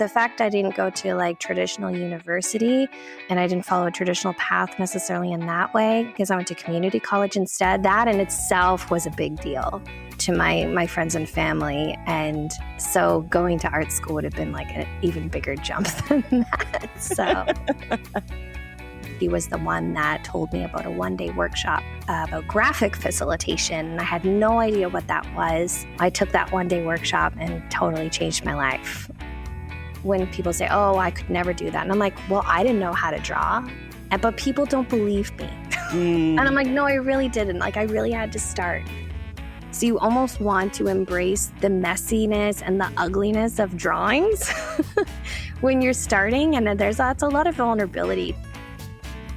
The fact I didn't go to like traditional university and I didn't follow a traditional path necessarily in that way, because I went to community college instead, that in itself was a big deal to my friends and family. And so going to art school would have been like an even bigger jump than that. So he was the one that told me about a one-day workshop about graphic facilitation. I had no idea what that was. I took that one-day workshop and totally changed my life. When people say, oh, I could never do that. And I'm like, well, I didn't know how to draw. But people don't believe me. And I'm like, no, I really didn't. Like, I really had to start. So you almost want to embrace the messiness and the ugliness of drawings when you're starting. And then that's a lot of vulnerability.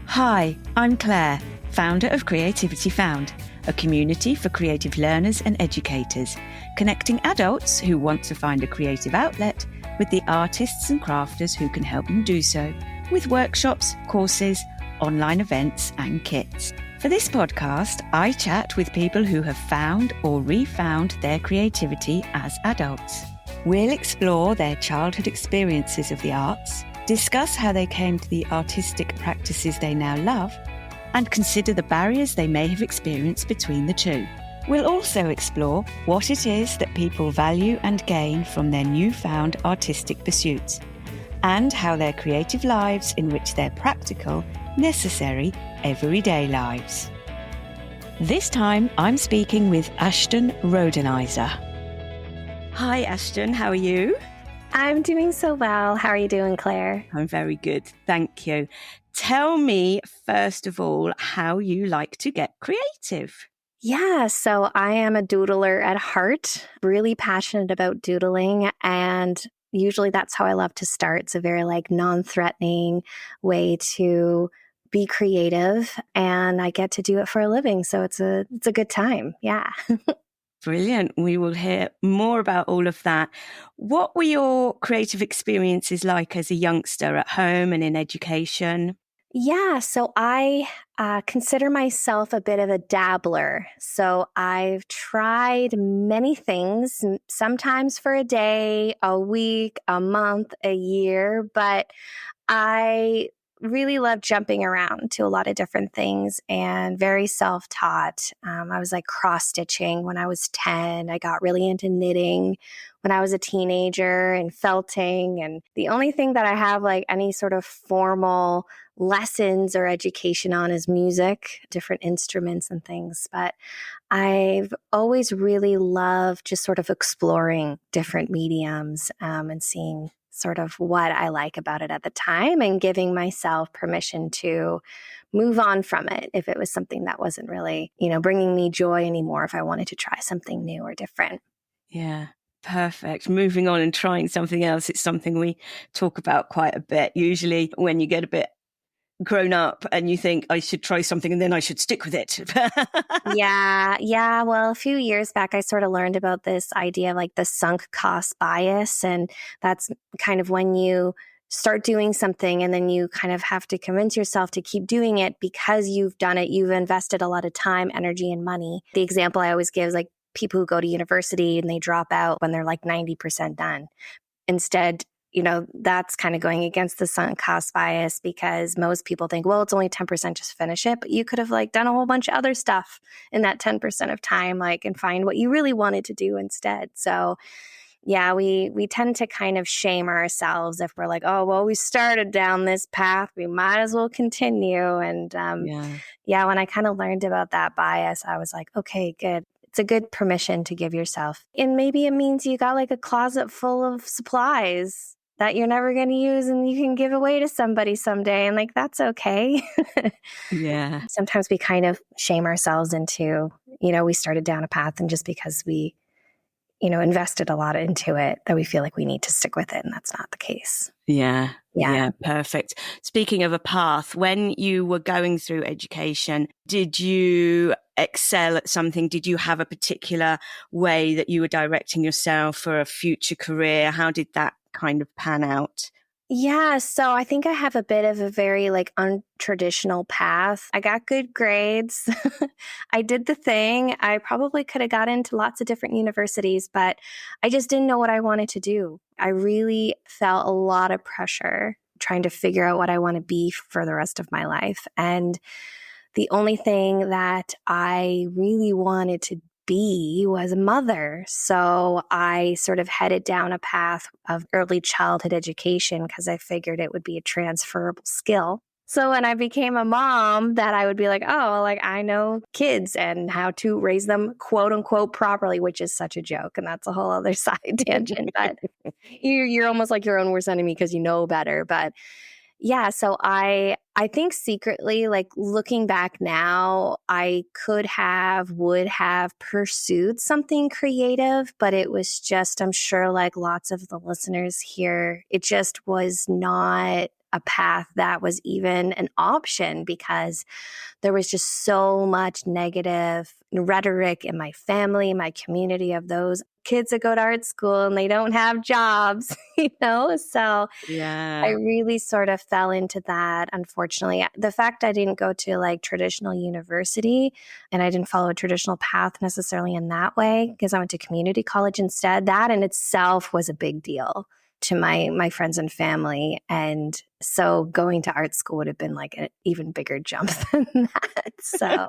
Hi, I'm Claire, founder of Creativity Found, a community for creative learners and educators, connecting adults who want to find a creative outlet with the artists and crafters who can help them do so, with workshops, courses, online events and kits. For this podcast, I chat with people who have found or refound their creativity as adults. We'll explore their childhood experiences of the arts, discuss how they came to the artistic practices they now love, and consider the barriers they may have experienced between the two. We'll also explore what it is that people value and gain from their newfound artistic pursuits, and how their creative lives enrich their practical, necessary, everyday lives. This time, I'm speaking with Ashton Rodenhiser. Hi, Ashton. How are you? I'm doing so well. How are you doing, Claire? I'm very good. Thank you. Tell me, first of all, how you like to get creative. Yeah, so I am a doodler at heart, really passionate about doodling, and usually that's how I love to start. It's a very non-threatening way to be creative, and I get to do it for a living, so it's a good time. Yeah. Brilliant. We will hear more about all of that. What were your creative experiences like as a youngster at home and in education? Yeah, so I consider myself a bit of a dabbler. So I've tried many things, sometimes for a day, a week, a month, a year, but I really love jumping around to a lot of different things and very self-taught. I was like cross-stitching when I was 10. I got really into knitting when I was a teenager and felting. And the only thing that I have like any sort of formal lessons or education on is music, different instruments and things. But I've always really loved just sort of exploring different mediums and seeing sort of what I like about it at the time and giving myself permission to move on from it if it was something that wasn't really, bringing me joy anymore, if I wanted to try something new or different. Yeah, perfect. Moving on and trying something else. It's something we talk about quite a bit. Usually when you get a bit grown up and you think I should try something and then I should stick with it. Yeah. Well, a few years back, I sort of learned about this idea of like the sunk cost bias. And that's kind of when you start doing something and then you kind of have to convince yourself to keep doing it because you've done it. You've invested a lot of time, energy, and money. The example I always give is like people who go to university and they drop out when they're like 90% done. Instead, that's kind of going against the sunk cost bias because most people think, well, it's only 10%, just finish it. But you could have done a whole bunch of other stuff in that 10% of time, and find what you really wanted to do instead. So yeah, we tend to kind of shame ourselves if we're like, oh, well, we started down this path, we might as well continue. And when I kind of learned about that bias, I was like, okay, good. It's a good permission to give yourself. And maybe it means you got a closet full of supplies that you're never going to use and you can give away to somebody someday. And that's okay. Yeah. Sometimes we kind of shame ourselves into, we started down a path and just because we, invested a lot into it that we feel like we need to stick with it. And that's not the case. Yeah. Perfect. Speaking of a path, when you were going through education, did you excel at something? Did you have a particular way that you were directing yourself for a future career? How did that kind of pan out? Yeah, so I think I have a bit of a very like untraditional path. I got good grades. I did the thing. I probably could have got into lots of different universities, but I just didn't know what I wanted to do. I really felt a lot of pressure trying to figure out what I want to be for the rest of my life. And the only thing that I really wanted to be was a mother. So I sort of headed down a path of early childhood education because I figured it would be a transferable skill. So when I became a mom, that I would be like, oh, like I know kids and how to raise them quote unquote properly, which is such a joke. And that's a whole other side tangent. But you're almost like your own worst enemy because you know better. But yeah, so I think secretly, like looking back now, I would have pursued something creative, but it was just, I'm sure like lots of the listeners here, it just was not a path that was even an option because there was just so much negative rhetoric in my family, my community of those kids that go to art school and they don't have jobs, So I Yeah. really sort of fell into that, unfortunately. The fact I didn't go to like traditional university and I didn't follow a traditional path necessarily in that way because I went to community college instead, that in itself was a big deal to my friends and family. And so going to art school would have been like an even bigger jump than that. So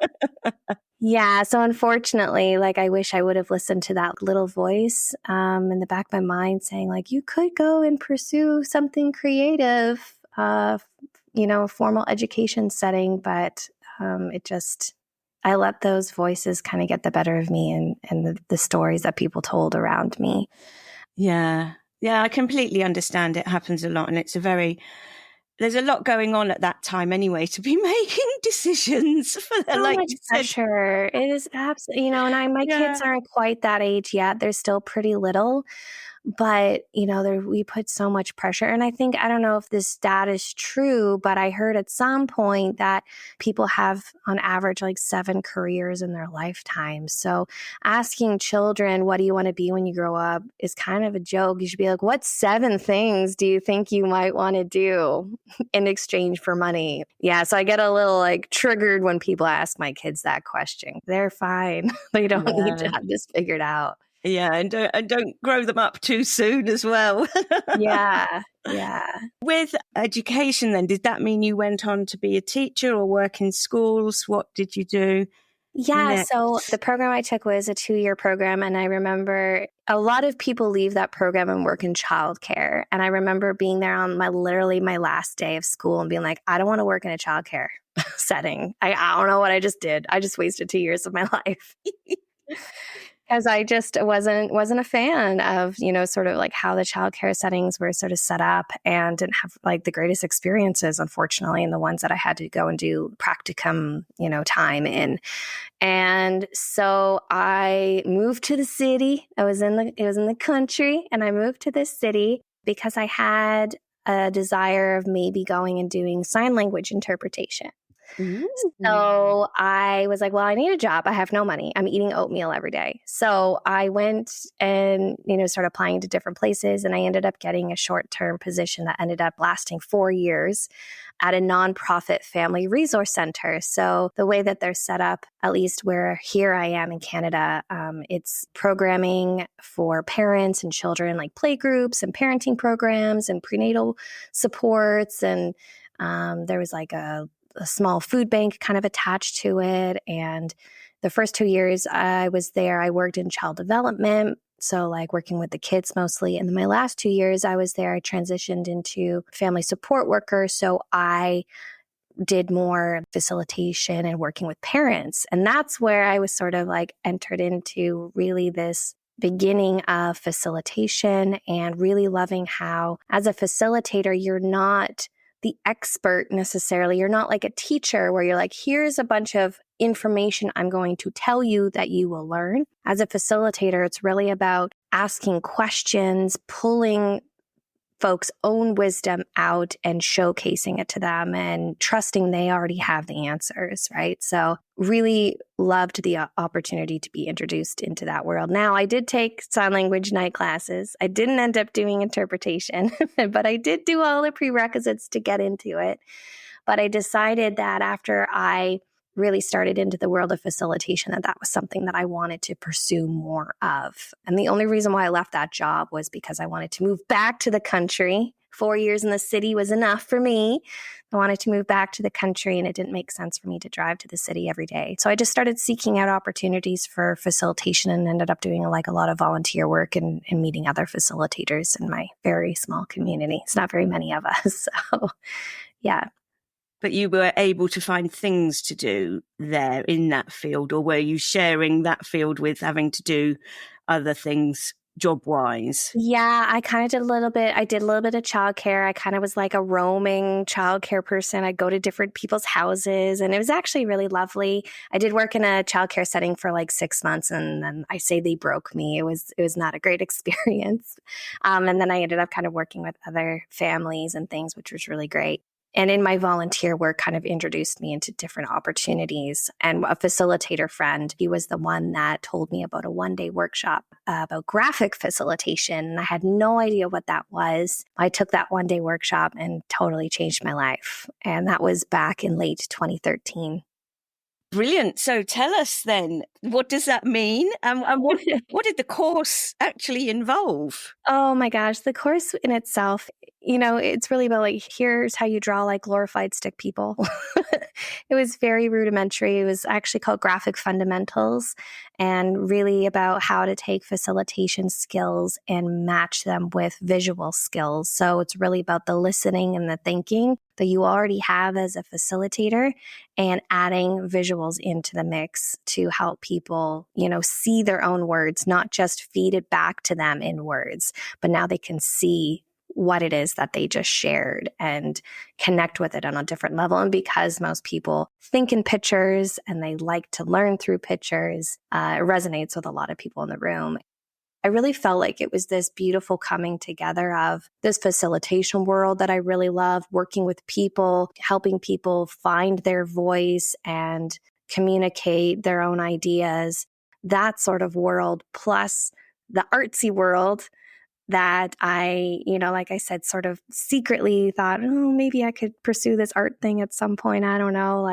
yeah. So unfortunately, like I wish I would have listened to that little voice in the back of my mind saying like, you could go and pursue something creative, formal education setting. But I let those voices kind of get the better of me and the stories that people told around me. Yeah. Yeah, I completely understand. It happens a lot, and there's a lot going on at that time anyway to be making decisions for So like much you said. pressure. It is absolutely, and my Yeah. kids aren't quite that age yet. They're still pretty little. But, we put so much pressure. And I think, I don't know if this stat is true, but I heard at some point that people have on average like 7 careers in their lifetime. So asking children, what do you want to be when you grow up is kind of a joke. You should be like, what 7 things do you think you might want to do in exchange for money? Yeah. So I get a little like triggered when people ask my kids that question. They're fine. They don't need to Yeah. have this figured out. Yeah, and don't grow them up too soon as well. Yeah, yeah. With education then, did that mean you went on to be a teacher or work in schools? What did you do Yeah, next? so the program I took was a 2-year program, and I remember a lot of people leave that program and work in childcare. And I remember being there on literally my last day of school and being like, I don't want to work in a childcare setting. I don't know what I just did. I just wasted 2 years of my life. Because I just wasn't a fan of, sort of like how the childcare settings were sort of set up and didn't have like the greatest experiences, unfortunately, in the ones that I had to go and do practicum, time in. And so I moved to the city. It was in the country, and I moved to this city because I had a desire of maybe going and doing sign language interpretation. Ooh. So I was like, well, I need a job. I have no money. I'm eating oatmeal every day. So I went and, started applying to different places. And I ended up getting a short-term position that ended up lasting 4 years at a nonprofit family resource center. So the way that they're set up, at least where here I am in Canada, it's programming for parents and children, like play groups and parenting programs and prenatal supports. And there was like a small food bank kind of attached to it. And the first 2 years I was there, I worked in child development. So like working with the kids mostly. And then my last 2 years I was there, I transitioned into family support worker. So I did more facilitation and working with parents. And that's where I was sort of like entered into really this beginning of facilitation and really loving how as a facilitator, you're not the expert necessarily. You're not like a teacher where you're like, here's a bunch of information I'm going to tell you that you will learn. As a facilitator, it's really about asking questions, pulling folks' own wisdom out and showcasing it to them and trusting they already have the answers, right? So really loved the opportunity to be introduced into that world. Now, I did take sign language night classes. I didn't end up doing interpretation, but I did do all the prerequisites to get into it. But I decided that after I really started into the world of facilitation, that was something that I wanted to pursue more of. And the only reason why I left that job was because I wanted to move back to the country. 4 years in the city was enough for me. I wanted to move back to the country, and it didn't make sense for me to drive to the city every day. So I just started seeking out opportunities for facilitation and ended up doing a lot of volunteer work and meeting other facilitators in my very small community. It's not very many of us. So yeah. But you were able to find things to do there in that field, or were you sharing that field with having to do other things job-wise? Yeah, I kind of did a little bit. I did a little bit of childcare. I kind of was like a roaming childcare person. I'd go to different people's houses, and it was actually really lovely. I did work in a childcare setting for like 6 months, and then I say they broke me. It was not a great experience. And then I ended up kind of working with other families and things, which was really great. And in my volunteer work kind of introduced me into different opportunities. And a facilitator friend, he was the one that told me about a one-day workshop about graphic facilitation. And I had no idea what that was. I took that one-day workshop and totally changed my life. And that was back in late 2013. Brilliant. So tell us then, what does that mean? And what did the course actually involve? Oh my gosh, the course in itself, it's really about like, here's how you draw like glorified stick people. It was very rudimentary. It was actually called Graphic Fundamentals, and really about how to take facilitation skills and match them with visual skills. So it's really about the listening and the thinking that you already have as a facilitator, and adding visuals into the mix to help people, see their own words, not just feed it back to them in words, but now they can see what it is that they just shared and connect with it on a different level. And because most people think in pictures and they like to learn through pictures, it resonates with a lot of people in the room. I really felt like it was this beautiful coming together of this facilitation world that I really love, working with people, helping people find their voice and communicate their own ideas, that sort of world, plus the artsy world that I, like I said, sort of secretly thought, oh, maybe I could pursue this art thing at some point. I don't know.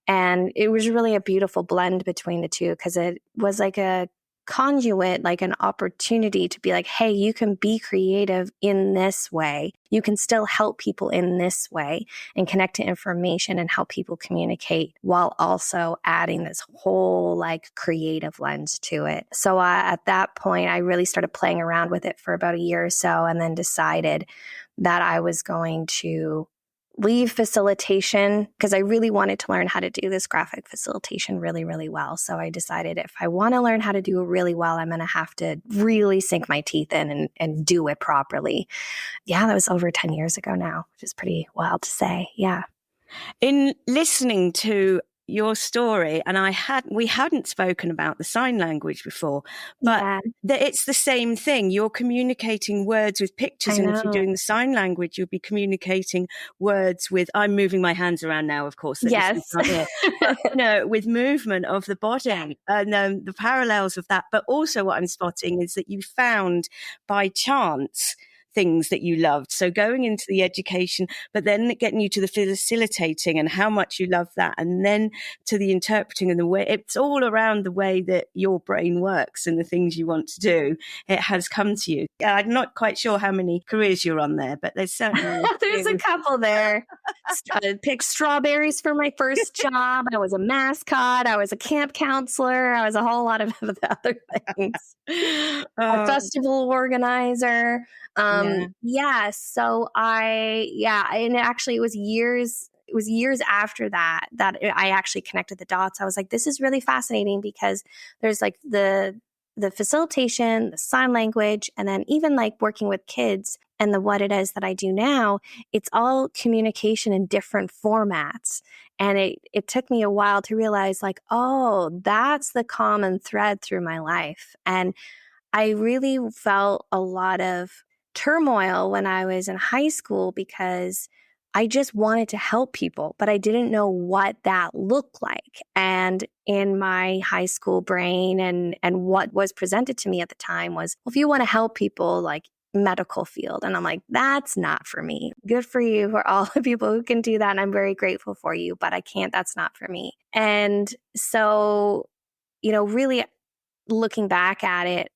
And it was really a beautiful blend between the two, because it was like a conduit, like an opportunity to be like, hey, you can be creative in this way. You can still help people in this way and connect to information and help people communicate, while also adding this whole like creative lens to it. So at that point, I really started playing around with it for about a year or so, and then decided that I was going to leave facilitation because I really wanted to learn how to do this graphic facilitation really, really well. So I decided if I want to learn how to do it really well, I'm going to have to really sink my teeth in and do it properly. Yeah, that was over 10 years ago now, which is pretty wild to say. Yeah. In listening to your story, and we hadn't spoken about the sign language before, but it's the same thing. You're communicating words with pictures, and if you're doing the sign language, you'll be communicating words with, I'm moving my hands around now, of course. Yes. But, with movement of the body and the parallels of that. But also what I'm spotting is that you found by chance things that you loved. So going into the education, but then getting you to the facilitating and how much you love that. And then to the interpreting and the way it's all around the way that your brain works and the things you want to do. It has come to you. I'm not quite sure how many careers you're on there, but there's certainly there's a couple there. I picked strawberries for my first job. I was a mascot. I was a camp counselor. I was a whole lot of other things. A festival organizer. So and actually it was years after that I actually connected the dots. I was like, this is really fascinating, because there's like the facilitation, the sign language, and then even like working with kids and what it is that I do now, it's all communication in different formats. And it took me a while to realize like, oh, that's the common thread through my life. And I really felt a lot of turmoil when I was in high school because I just wanted to help people, but I didn't know what that looked like. And in my high school brain and what was presented to me at the time was, well, if you want to help people, like medical field. And I'm like, that's not for me. Good for you for all the people who can do that. And I'm very grateful for you, but I can't, that's not for me. And so, really looking back at it,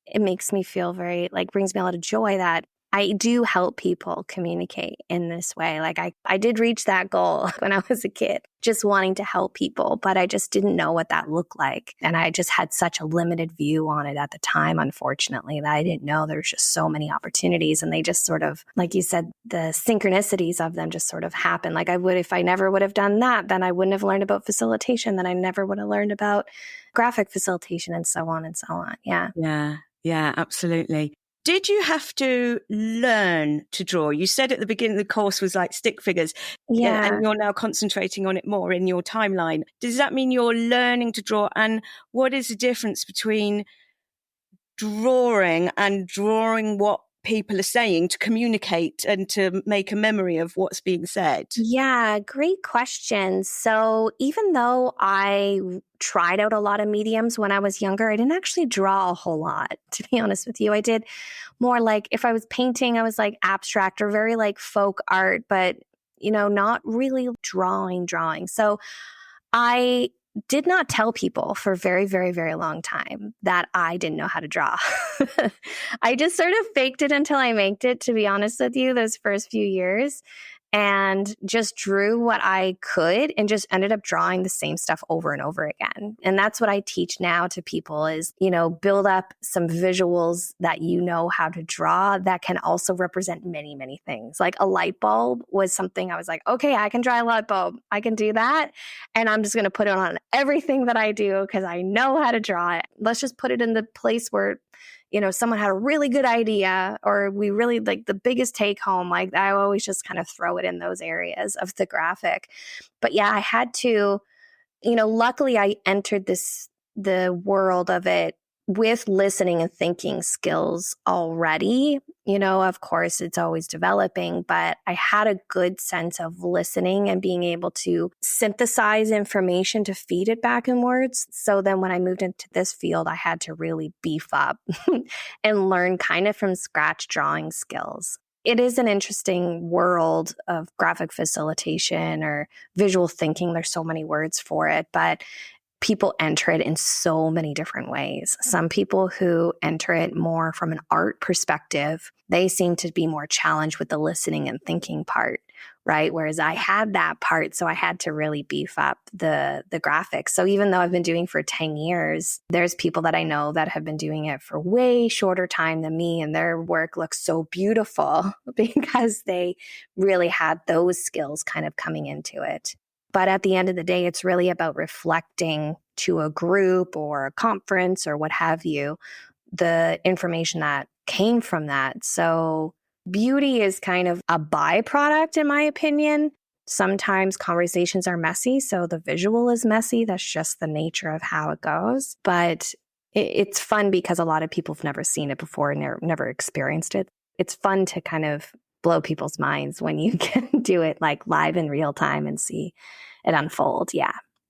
it makes me feel very, like, brings me a lot of joy that I do help people communicate in this way. Like I did reach that goal when I was a kid, just wanting to help people, but I just didn't know what that looked like. And I just had such a limited view on it at the time, unfortunately, that I didn't know there's just so many opportunities. And they just sort of, like you said, the synchronicities of them just sort of happen. Like I would, if I never would have done that, then I wouldn't have learned about facilitation. Then I never would have learned about graphic facilitation and so on and so on. Yeah. Yeah, absolutely. Did you have to learn to draw? You said at the beginning the course was like stick figures, and you're now concentrating on it more in your timeline. Does that mean you're learning to draw? And what is the difference between drawing and drawing what people are saying to communicate and to make a memory of what's being said? Yeah, great question. So even though I tried out a lot of mediums when I was younger, I didn't actually draw a whole lot, to be honest with you. I did more like, if I was painting, I was like abstract or very like folk art, but not really drawing. So I did not tell people for a very, very, very long time that I didn't know how to draw. I just sort of faked it until I made it, to be honest with you, those first few years, and just drew what I could and just ended up drawing the same stuff over and over again. And that's what I teach now to people is, build up some visuals that you know how to draw that can also represent many, many things. Like a light bulb was something I was like, okay, I can draw a light bulb. I can do that. And I'm just going to put it on everything that I do because I know how to draw it. Let's just put it in the place where someone had a really good idea or we really like the biggest take home. Like I always just kind of throw it in those areas of the graphic. But yeah, I had to, luckily I entered the world of it with listening and thinking skills already. Of course, it's always developing, but I had a good sense of listening and being able to synthesize information to feed it back in words. So then when I moved into this field, I had to really beef up and learn kind of from scratch drawing skills. It is an interesting world of graphic facilitation or visual thinking. There's so many words for it, but people enter it in so many different ways. Some people who enter it more from an art perspective, they seem to be more challenged with the listening and thinking part, right? Whereas I had that part, so I had to really beef up the graphics. So even though I've been doing for 10 years, there's people that I know that have been doing it for way shorter time than me, and their work looks so beautiful because they really had those skills kind of coming into it. But at the end of the day, it's really about reflecting to a group or a conference or what have you, the information that came from that. So beauty is kind of a byproduct, in my opinion. Sometimes conversations are messy, so the visual is messy. That's just the nature of how it goes. But it's fun because a lot of people have never seen it before and never experienced it. It's fun to kind of blow people's minds when you can do it like live in real time and see it unfold.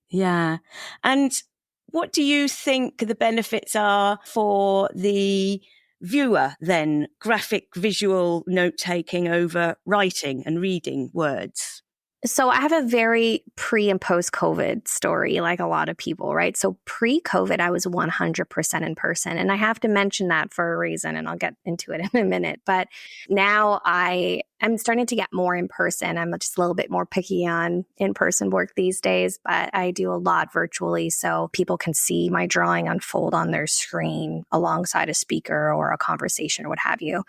Yeah. And what do you think the benefits are for the viewer then, graphic visual note taking over writing and reading words? So I have a very pre and post COVID story, like a lot of people, right? So pre-COVID, I was 100% in person. And I have to mention that for a reason, and I'll get into it in a minute. But now I'm starting to get more in person. I'm just a little bit more picky on in-person work these days, but I do a lot virtually so people can see my drawing unfold on their screen alongside a speaker or a conversation or what have you.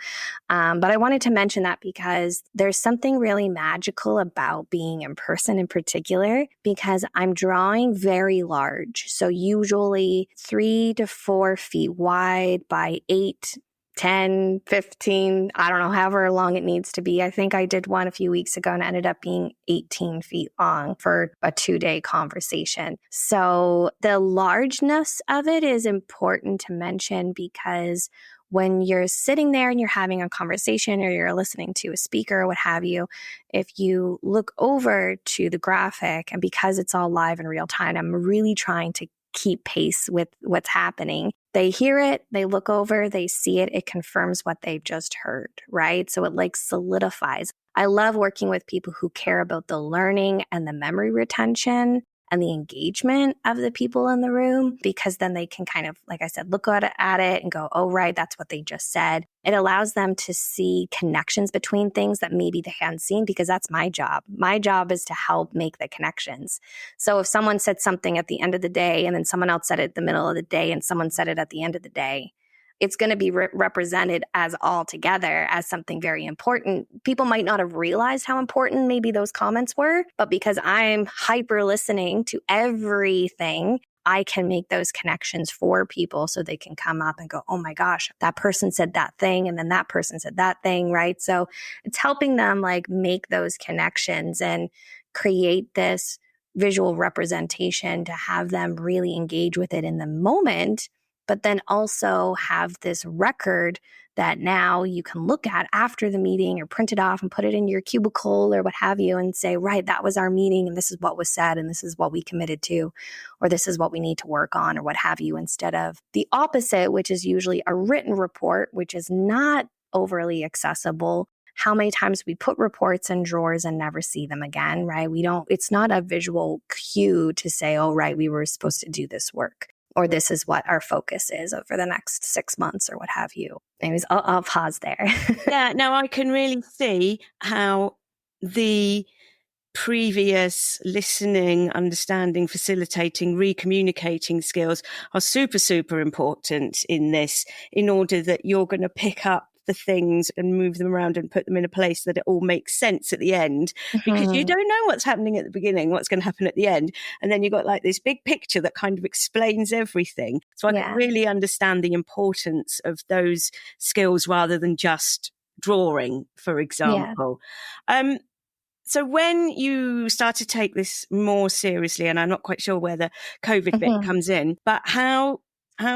But I wanted to mention that because there's something really magical about being in person in particular, because I'm drawing very large. So usually 3 to 4 feet wide by 8, 10, 15, I don't know, however long it needs to be. I think I did one a few weeks ago and it ended up being 18 feet long for a 2-day conversation. So the largeness of it is important to mention because when you're sitting there and you're having a conversation or you're listening to a speaker or what have you, if you look over to the graphic, and because it's all live in real time, I'm really trying to keep pace with what's happening. They hear it, they look over, they see it, it confirms what they've just heard, right? So it like solidifies. I love working with people who care about the learning and the memory retention and the engagement of the people in the room, because then they can kind of, like I said, look at it and go, oh, right, that's what they just said. It allows them to see connections between things that maybe they hadn't seen, because that's my job. My job is to help make the connections. So if someone said something at the end of the day and then someone else said it at the middle of the day and someone said it at the end of the day, it's going to be represented as all together as something very important. People might not have realized how important maybe those comments were, but because I'm hyper listening to everything, I can make those connections for people so they can come up and go, oh my gosh, that person said that thing. And then that person said that thing, right? So it's helping them like make those connections and create this visual representation to have them really engage with it in the moment, but then also have this record that now you can look at after the meeting or print it off and put it in your cubicle or what have you and say, right, that was our meeting and this is what was said and this is what we committed to, or this is what we need to work on or what have you, instead of the opposite, which is usually a written report, which is not overly accessible. How many times we put reports in drawers and never see them again, right? It's not a visual cue to say, oh, right, we were supposed to do this work, or this is what our focus is over the next 6 months or what have you. Anyways, I'll pause there. Yeah, no, I can really see how the previous listening, understanding, facilitating, recommunicating skills are super, super important in this, in order that you're going to pick up the things and move them around and put them in a place that it all makes sense at the end, because you don't know what's happening at the beginning, what's going to happen at the end. And then you've got like this big picture that kind of explains everything. So I can really understand the importance of those skills rather than just drawing, for example. Yeah. So when you start to take this more seriously, and I'm not quite sure where the COVID bit comes in, but how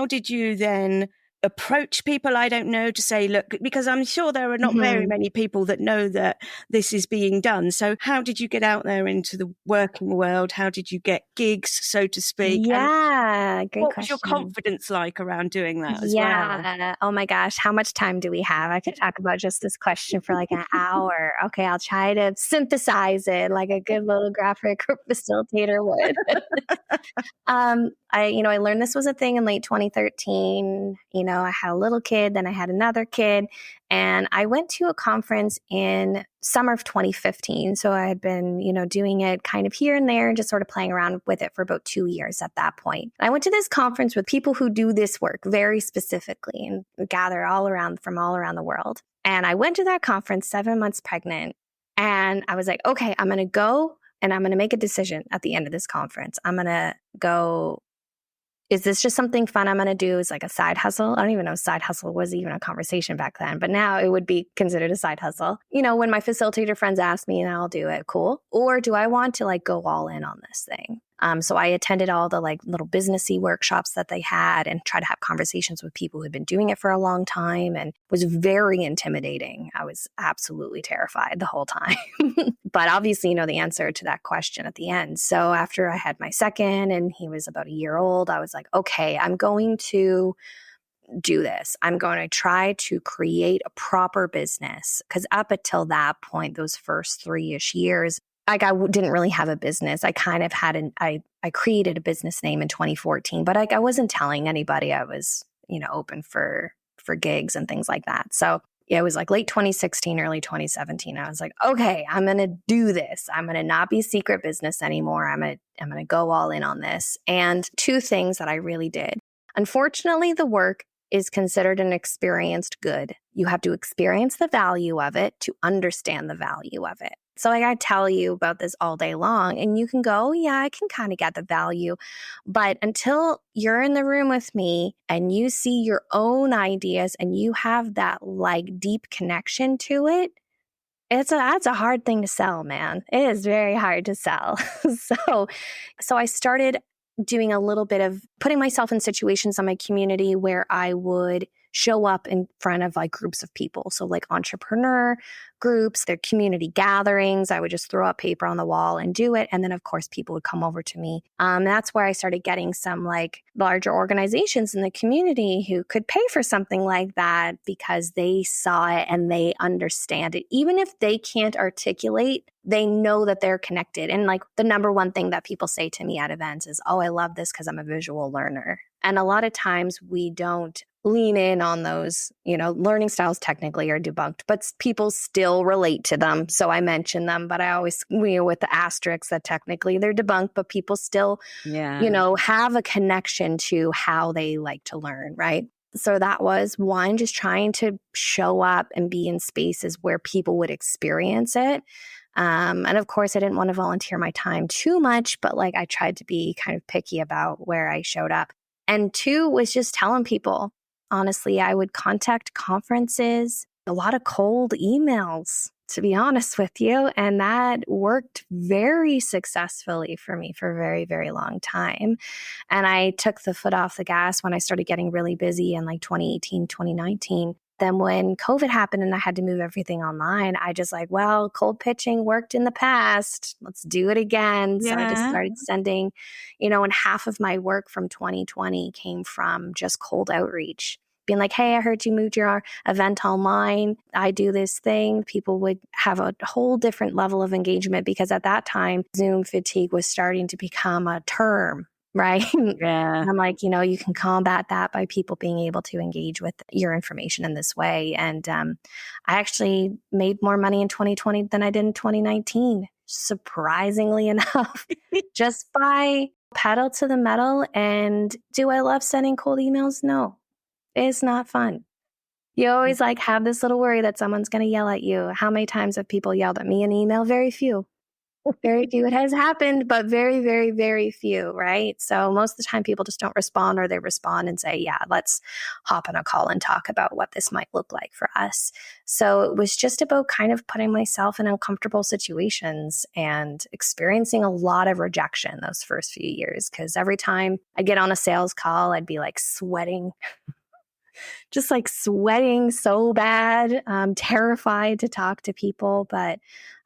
did you then approach people, I don't know, to say, look, because I'm sure there are not very many people that know that this is being done. So how did you get out there into the working world? How did you get gigs, so to speak? Yeah, and great what question. was your confidence like around doing that as well? Yeah. Oh my gosh, how much time do we have? I could talk about just this question for like an hour. Okay, I'll try to synthesize it like a good little graphic facilitator would. I learned this was a thing in late 2013. I had a little kid, then I had another kid, and I went to a conference in summer of 2015. So I had been, doing it kind of here and there and just sort of playing around with it for about 2 years at that point. I went to this conference with people who do this work very specifically and gather from all around the world. And I went to that conference 7 months pregnant, and I was like, okay, I'm going to go and I'm going to make a decision at the end of this conference. I'm going to go, is this just something fun I'm going to do? It's like a side hustle. I don't even know if side hustle was even a conversation back then, but now it would be considered a side hustle. When my facilitator friends ask me, and I'll do it, cool. Or do I want to go all in on this thing? So I attended all the little businessy workshops that they had and tried to have conversations with people who had been doing it for a long time, and it was very intimidating. I was absolutely terrified the whole time. But obviously, the answer to that question at the end. So after I had my second and he was about a year old, I was like, okay, I'm going to do this. I'm going to try to create a proper business. Because up until that point, those first 3-ish years, I didn't really have a business. I kind of had I created a business name in 2014, but I wasn't telling anybody I was, open for gigs and things like that. So yeah, it was like late 2016, early 2017. I was like, okay, I'm going to do this. I'm going to not be secret business anymore. I'm going to go all in on this. And 2 things that I really did. Unfortunately, the work is considered an experienced good. You have to experience the value of it to understand the value of it. So I tell you about this all day long and you can go, yeah, I can kind of get the value. But until you're in the room with me and you see your own ideas and you have that deep connection to it, that's a hard thing to sell, man. It is very hard to sell. So I started doing a little bit of putting myself in situations in my community where I would show up in front of like groups of people. So like entrepreneur groups, their community gatherings. I would just throw up paper on the wall and do it. And then of course people would come over to me. That's where I started getting some like larger organizations in the community who could pay for something like that because they saw it and they understand it. Even if they can't articulate, they know that they're connected. And like the number one thing that people say to me at events is, oh, I love this because I'm a visual learner. And a lot of times we don't lean in on those, learning styles technically are debunked, but people still relate to them. So I mention them, but I always, with the asterisks that technically they're debunked, but people still, have a connection to how they like to learn, right? So that was one, just trying to show up and be in spaces where people would experience it. And of course, I didn't want to volunteer my time too much, but like I tried to be kind of picky about where I showed up. And two was just telling people, honestly, I would contact conferences, a lot of cold emails, to be honest with you. And that worked very successfully for me for a very, very long time. And I took the foot off the gas when I started getting really busy in like 2018, 2019. Then when COVID happened and I had to move everything online, I just like, well, cold pitching worked in the past. Let's do it again. Yeah. So I just started sending, and half of my work from 2020 came from just cold outreach. Being like, hey, I heard you moved your event online. I do this thing. People would have a whole different level of engagement because at that time, Zoom fatigue was starting to become a term. Right. Yeah. And I'm like, you can combat that by people being able to engage with your information in this way. And I actually made more money in 2020 than I did in 2019, surprisingly enough, just by pedal to the metal. And do I love sending cold emails? No, it's not fun. You always like have this little worry that someone's going to yell at you. How many times have people yelled at me in email? Very few. Very few. It has happened, but very, very, very few, right? So most of the time people just don't respond, or they respond and say, yeah, let's hop on a call and talk about what this might look like for us. So it was just about kind of putting myself in uncomfortable situations and experiencing a lot of rejection those first few years. Because every time I get on a sales call, I'd be like sweating. Just like sweating so bad, terrified to talk to people. But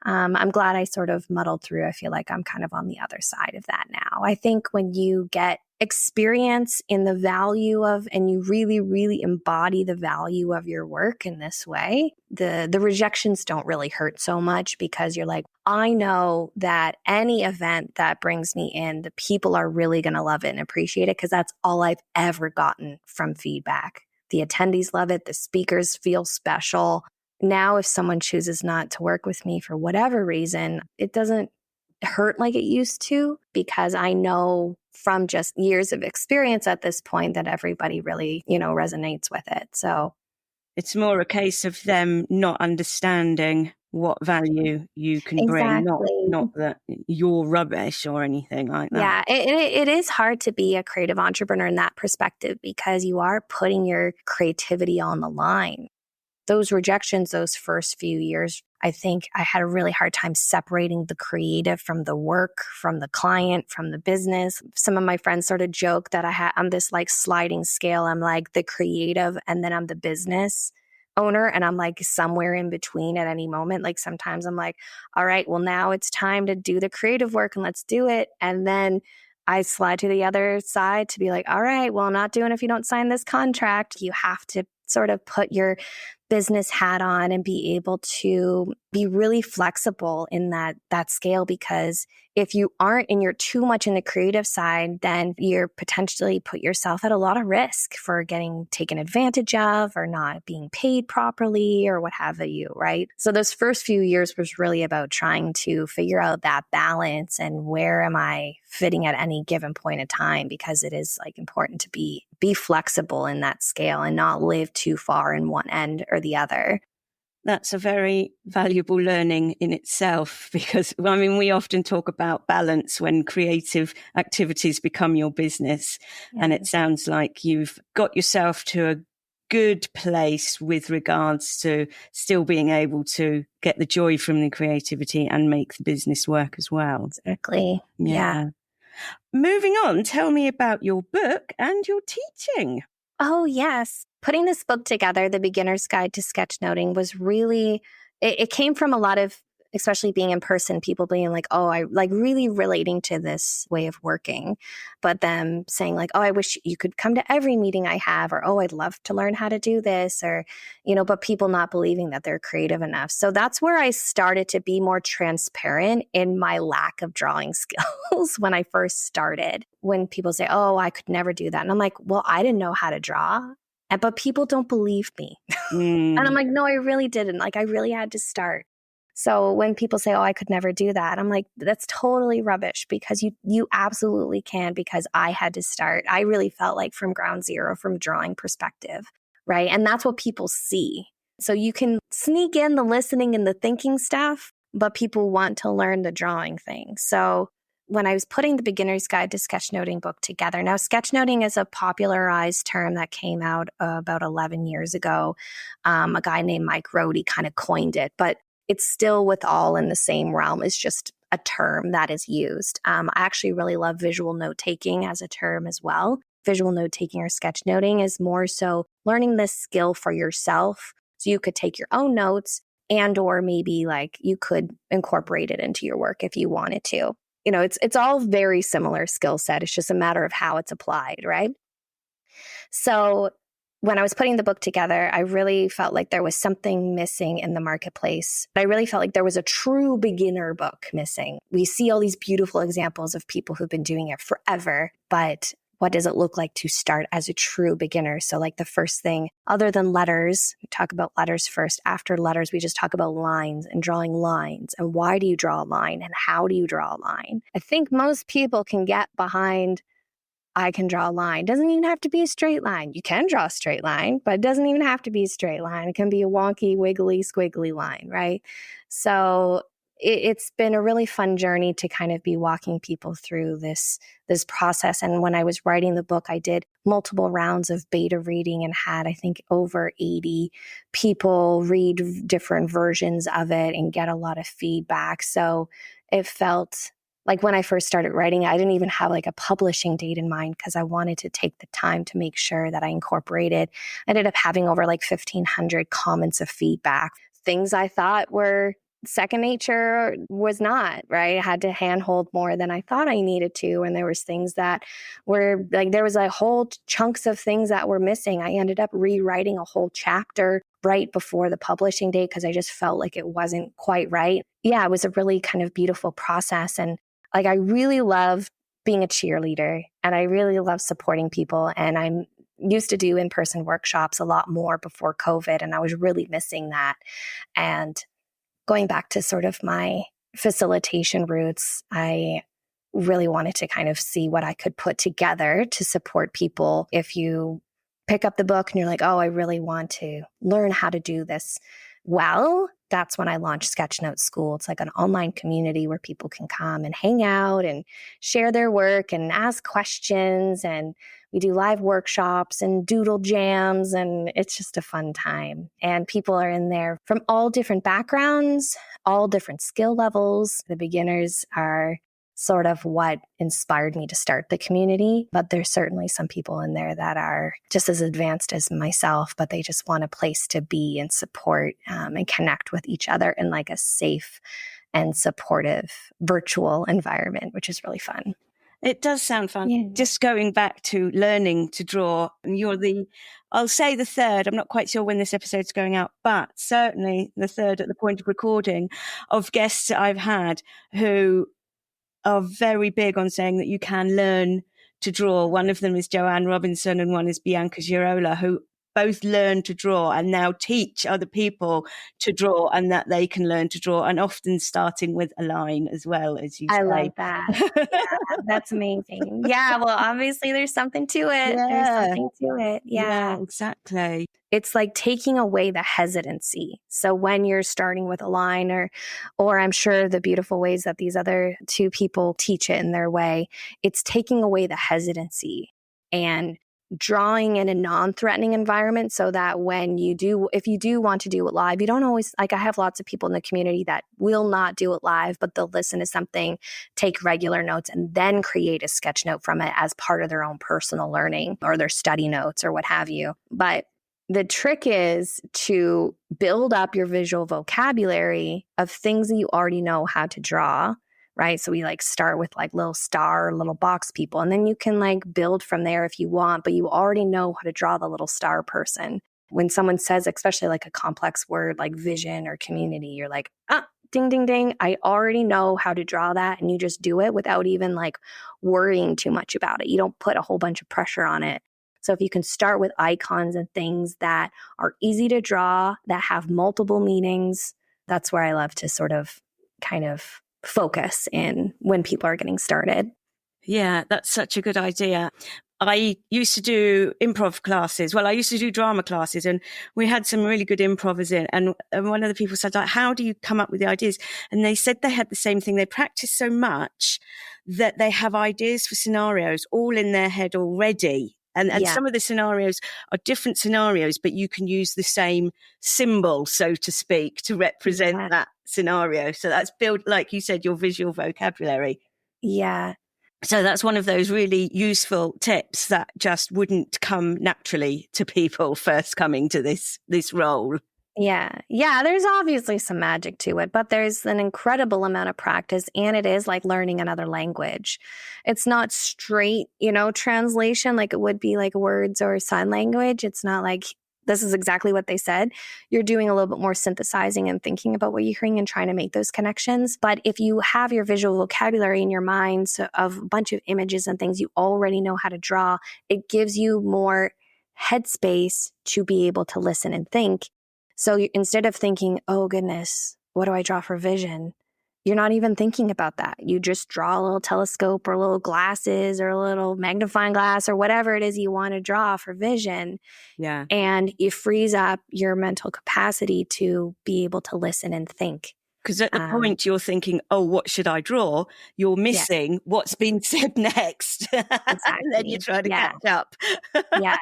I'm glad I sort of muddled through. I feel like I'm kind of on the other side of that now. I think when you get experience in the value of, and you really, really embody the value of your work in this way, the rejections don't really hurt so much because you're like, I know that any event that brings me in, the people are really going to love it and appreciate it because that's all I've ever gotten from feedback. The attendees love it. The speakers feel special. Now, if someone chooses not to work with me for whatever reason, it doesn't hurt like it used to because I know from just years of experience at this point that everybody really, resonates with it. So it's more a case of them not understanding what value you can bring, not that you're rubbish or anything like that. Yeah, it is hard to be a creative entrepreneur in that perspective because you are putting your creativity on the line. Those rejections, those first few years, I think I had a really hard time separating the creative from the work, from the client, from the business. Some of my friends sort of joke that I'm this like sliding scale. I'm like the creative and then I'm the business owner and I'm like somewhere in between at any moment. Like sometimes I'm like, all right, well now it's time to do the creative work and let's do it. And then I slide to the other side to be like, all right, well, not doing if you don't sign this contract. You have to sort of put your business hat on and be able to be really flexible in that scale, because if you aren't and you're too much in the creative side, then you're potentially put yourself at a lot of risk for getting taken advantage of or not being paid properly or what have you, right? So those first few years was really about trying to figure out that balance and where am I fitting at any given point in time, because it is like important to be flexible in that scale and not live too far in one end or the other. That's a very valuable learning in itself, because we often talk about balance when creative activities become your business. Yeah. And it sounds like you've got yourself to a good place with regards to still being able to get the joy from the creativity and make the business work as well. Exactly. Yeah. Moving on, tell me about your book and your teaching. Oh, yes. Putting this book together, The Beginner's Guide to Sketchnoting, was really, it came from a lot of, especially being in person, people being like, oh, I like really relating to this way of working, but them saying like, oh, I wish you could come to every meeting I have, or, oh, I'd love to learn how to do this, or, but people not believing that they're creative enough. So that's where I started to be more transparent in my lack of drawing skills when I first started. When people say, oh, I could never do that. And I'm like, well, I didn't know how to draw. But people don't believe me. And I'm like, no, I really didn't. Like, I really had to start. So when people say, oh, I could never do that, I'm like, that's totally rubbish, because you absolutely can, because I had to start. I really felt like from ground zero, from drawing perspective, right? And that's what people see. So you can sneak in the listening and the thinking stuff, but people want to learn the drawing thing. So when I was putting the Beginner's Guide to Sketchnoting book together, now sketchnoting is a popularized term that came out about 11 years ago. A guy named Mike Rohde kind of coined it, but it's still with all in the same realm. It's just a term that is used. I actually really love visual note taking as a term as well. Visual note taking or sketchnoting is more so learning this skill for yourself. So you could take your own notes, and or maybe like you could incorporate it into your work if you wanted to. It's all very similar skill set. It's just a matter of how it's applied, right? So when I was putting the book together, I really felt like there was something missing in the marketplace. I really felt like there was a true beginner book missing. We see all these beautiful examples of people who've been doing it forever, but what does it look like to start as a true beginner? So like the first thing, other than letters, we talk about letters first. After letters, we just talk about lines and drawing lines. And why do you draw a line and how do you draw a line? I think most people can get behind, I can draw a line. Doesn't even have to be a straight line. You can draw a straight line, but it doesn't even have to be a straight line. It can be a wonky, wiggly, squiggly line, right? So it's been a really fun journey to kind of be walking people through this process. And when I was writing the book, I did multiple rounds of beta reading and had, I think, over 80 people read different versions of it and get a lot of feedback. So it felt like when I first started writing, I didn't even have like a publishing date in mind, because I wanted to take the time to make sure that I incorporated. I ended up having over like 1,500 comments of feedback. Things I thought were second nature was not, right? I had to handhold more than I thought I needed to. And there was things that were like, there was like whole chunks of things that were missing. I ended up rewriting a whole chapter right before the publishing date because I just felt like it wasn't quite right. Yeah, it was a really kind of beautiful process. And like, I really love being a cheerleader and I really love supporting people. And I'm used to do in-person workshops a lot more before COVID. And I was really missing that. And going back to sort of my facilitation roots, I really wanted to kind of see what I could put together to support people. If you pick up the book and you're like, oh, I really want to learn how to do this well, that's when I launched Sketchnote School. It's like an online community where people can come and hang out and share their work and ask questions. And we do live workshops and doodle jams, and it's just a fun time. And people are in there from all different backgrounds, all different skill levels. The beginners are sort of what inspired me to start the community. But there's certainly some people in there that are just as advanced as myself, but they just want a place to be and support and connect with each other in like a safe and supportive virtual environment, which is really fun. It does sound fun. Yeah. Just going back to learning to draw, and you're I'll say the third, I'm not quite sure when this episode's going out, but certainly the third at the point of recording of guests that I've had who are very big on saying that you can learn to draw. One of them is Joanne Robinson and one is Bianca Girola, who both learn to draw and now teach other people to draw, and that they can learn to draw, and often starting with a line as well, as you say. I love that. Yeah, that's amazing. Yeah, well, obviously there's something to it. Yeah. There's something to it. Yeah, exactly. It's like taking away the hesitancy. So when you're starting with a line, or I'm sure the beautiful ways that these other two people teach it in their way, it's taking away the hesitancy and drawing in a non-threatening environment so that if you do want to do it live, you don't always, like I have lots of people in the community that will not do it live, but they'll listen to something, take regular notes, and then create a sketch note from it as part of their own personal learning or their study notes or what have you. But the trick is to build up your visual vocabulary of things that you already know how to draw, right? So we like start with like little star, little box people, and then you can like build from there if you want, but you already know how to draw the little star person. When someone says, especially like a complex word like vision or community, you're like, ding, ding, ding. I already know how to draw that. And you just do it without even like worrying too much about it. You don't put a whole bunch of pressure on it. So if you can start with icons and things that are easy to draw, that have multiple meanings, that's where I love to sort of kind of focus in when people are getting started. Yeah, that's such a good idea. I used to do improv classes. Well, I used to do drama classes, and we had some really good improvers in. And one of the people said, like, how do you come up with the ideas? And they said they had the same thing. They practice so much that they have ideas for scenarios all in their head already. And some of the scenarios are different scenarios, but you can use the same symbol, so to speak, to represent that scenario. So that's built, like you said, your visual vocabulary. Yeah. So that's one of those really useful tips that just wouldn't come naturally to people first coming to this role. Yeah. There's obviously some magic to it, but there's an incredible amount of practice, and it is like learning another language. It's not straight, translation like it would be like words or sign language. It's not like this is exactly what they said. You're doing a little bit more synthesizing and thinking about what you're hearing and trying to make those connections. But if you have your visual vocabulary in your mind of a bunch of images and things you already know how to draw, it gives you more headspace to be able to listen and think. So instead of thinking, oh goodness, what do I draw for vision? You're not even thinking about that. You just draw a little telescope or little glasses or a little magnifying glass or whatever it is you want to draw for vision. Yeah. And it frees up your mental capacity to be able to listen and think. Because at the point you're thinking, oh, what should I draw? You're missing what's been said next. Exactly. And then you try to catch up. Yeah,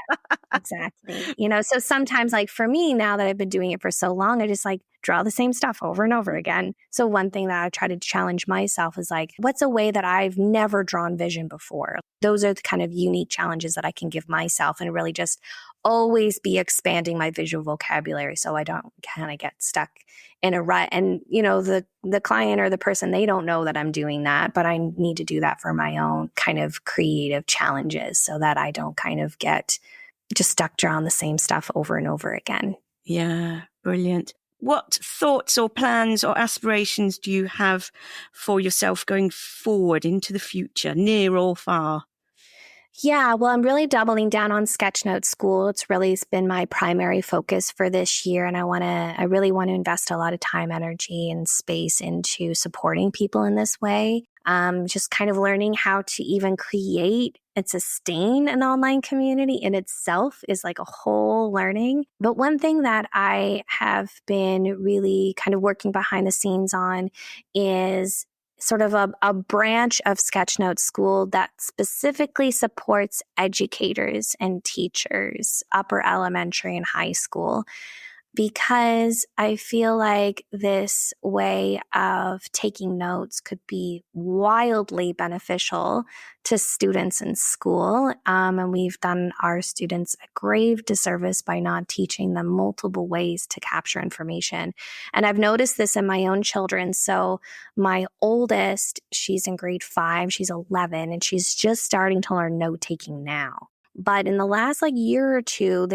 exactly. So sometimes like for me, now that I've been doing it for so long, I just like draw the same stuff over and over again. So one thing that I try to challenge myself is like, what's a way that I've never drawn vision before? Those are the kind of unique challenges that I can give myself and really just always be expanding my visual vocabulary so I don't kind of get stuck in a rut. And, the client or the person, they don't know that I'm doing that, but I need to do that for my own kind of creative challenges so that I don't kind of get just stuck drawing the same stuff over and over again. Yeah, brilliant. What thoughts or plans or aspirations do you have for yourself going forward into the future, near or far? Yeah, well, I'm really doubling down on Sketchnote School. It's really been my primary focus for this year. And I really want to invest a lot of time, energy, and space into supporting people in this way. Just kind of learning how to even create and sustain an online community in itself is like a whole learning. But one thing that I have been really kind of working behind the scenes on is sort of a branch of Sketchnote School that specifically supports educators and teachers, upper elementary and high school, because I feel like this way of taking notes could be wildly beneficial to students in school. And we've done our students a grave disservice by not teaching them multiple ways to capture information. And I've noticed this in my own children. So my oldest, she's in grade 5, she's 11, and she's just starting to learn note taking now. But in the last year or two,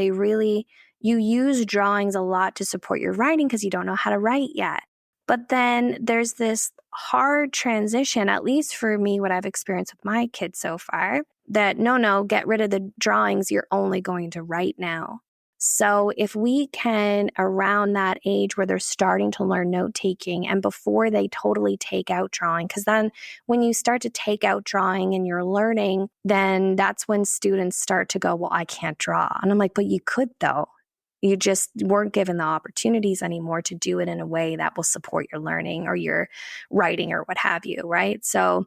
you use drawings a lot to support your writing because you don't know how to write yet. But then there's this hard transition, at least for me, what I've experienced with my kids so far, that no, get rid of the drawings. You're only going to write now. So if we can, around that age where they're starting to learn note taking and before they totally take out drawing, because then when you start to take out drawing and you're learning, then that's when students start to go, well, I can't draw. And I'm like, but you could though. You just weren't given the opportunities anymore to do it in a way that will support your learning or your writing or what have you, right? So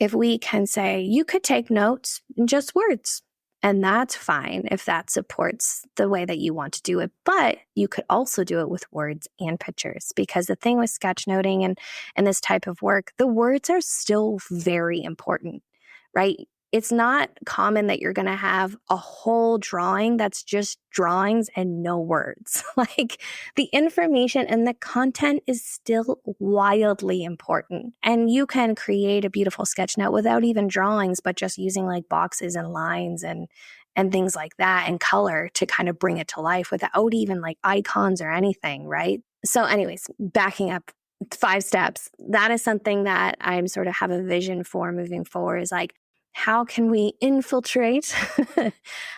if we can say, you could take notes in just words And that's fine if that supports the way that you want to do it. But you could also do it with words and pictures, because the thing with sketchnoting and this type of work, the words are still very important, right? It's not common that you're going to have a whole drawing that's just drawings and no words. Like, the information and the content is still wildly important. And you can create a beautiful sketch note without even drawings, but just using like boxes and lines and things like that and color to kind of bring it to life without even like icons or anything, right? So anyways, backing up 5 steps, that is something that I'm sort of have a vision for moving forward, is like, how can we infiltrate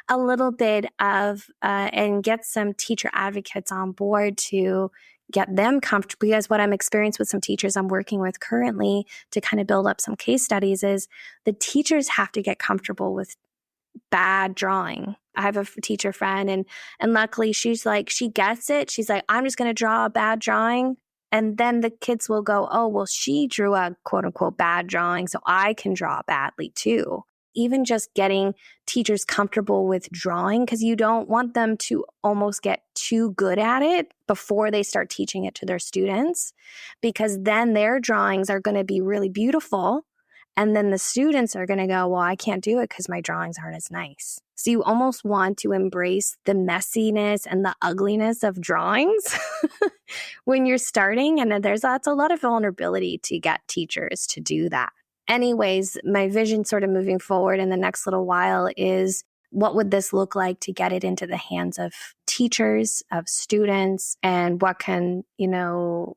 a little bit of and get some teacher advocates on board to get them comfortable? Because what I'm experiencing with some teachers I'm working with currently to kind of build up some case studies is the teachers have to get comfortable with bad drawing. I have a teacher friend and luckily she's like, she gets it. She's like, I'm just going to draw a bad drawing. And then the kids will go, oh, well, she drew a quote unquote bad drawing, so I can draw badly too. Even just getting teachers comfortable with drawing, because you don't want them to almost get too good at it before they start teaching it to their students, because then their drawings are going to be really beautiful. And then the students are going to go, well, I can't do it because my drawings aren't as nice. So you almost want to embrace the messiness and the ugliness of drawings when you're starting. And that's a lot of vulnerability to get teachers to do that. Anyways, my vision sort of moving forward in the next little while is, what would this look like to get it into the hands of teachers, of students, and what can,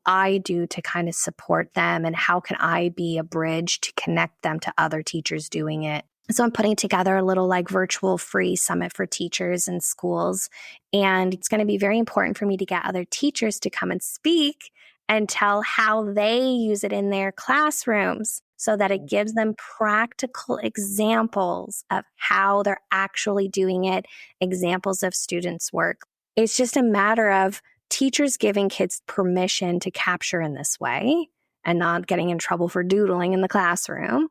I do to kind of support them, and how can I be a bridge to connect them to other teachers doing it? So I'm putting together a little like virtual free summit for teachers and schools. And it's going to be very important for me to get other teachers to come and speak and tell how they use it in their classrooms, so that it gives them practical examples of how they're actually doing it, examples of students' work. It's just a matter of teachers giving kids permission to capture in this way and not getting in trouble for doodling in the classroom,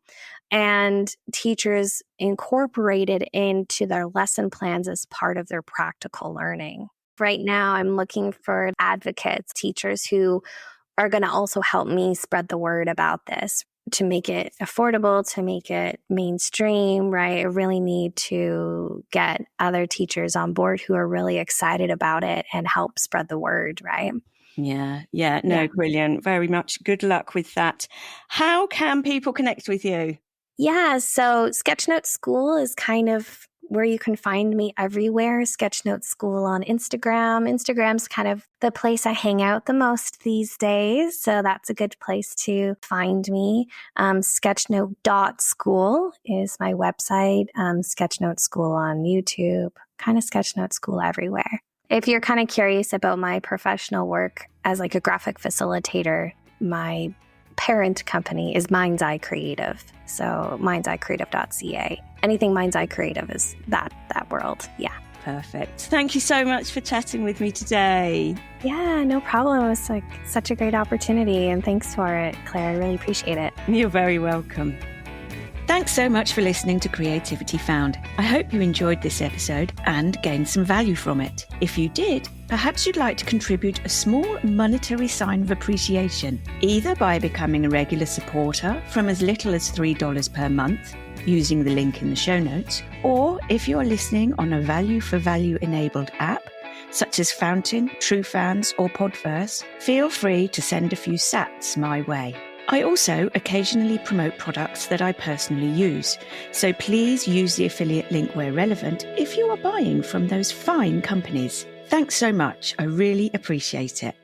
and teachers incorporate it into their lesson plans as part of their practical learning. Right now, I'm looking for advocates, teachers who are going to also help me spread the word about this, to make it affordable, to make it mainstream, right? I really need to get other teachers on board who are really excited about it and help spread the word, right? Yeah. Brilliant. Very much. Good luck with that. How can people connect with you? Yeah, so Sketchnote School is kind of where you can find me everywhere. Sketchnote School on Instagram. Instagram's kind of the place I hang out the most these days, so that's a good place to find me. Sketchnote.school is my website. Sketchnote School on YouTube, kind of Sketchnote School everywhere. If you're kind of curious about my professional work as like a graphic facilitator, my parent company is Mind's Eye Creative. So mindseyeCreative.ca. Anything Mind's Eye Creative is that world. Yeah. Perfect. Thank you so much for chatting with me today. Yeah, no problem. It was like such a great opportunity, and thanks for it, Claire. I really appreciate it. You're very welcome. Thanks so much for listening to Creativity Found. I hope you enjoyed this episode and gained some value from it. If you did, perhaps you'd like to contribute a small monetary sign of appreciation, either by becoming a regular supporter from as little as $3 per month, using the link in the show notes, or if you're listening on a value for value enabled app, such as Fountain, TrueFans, or Podverse, feel free to send a few sats my way. I also occasionally promote products that I personally use, so please use the affiliate link where relevant if you are buying from those fine companies. Thanks so much. I really appreciate it.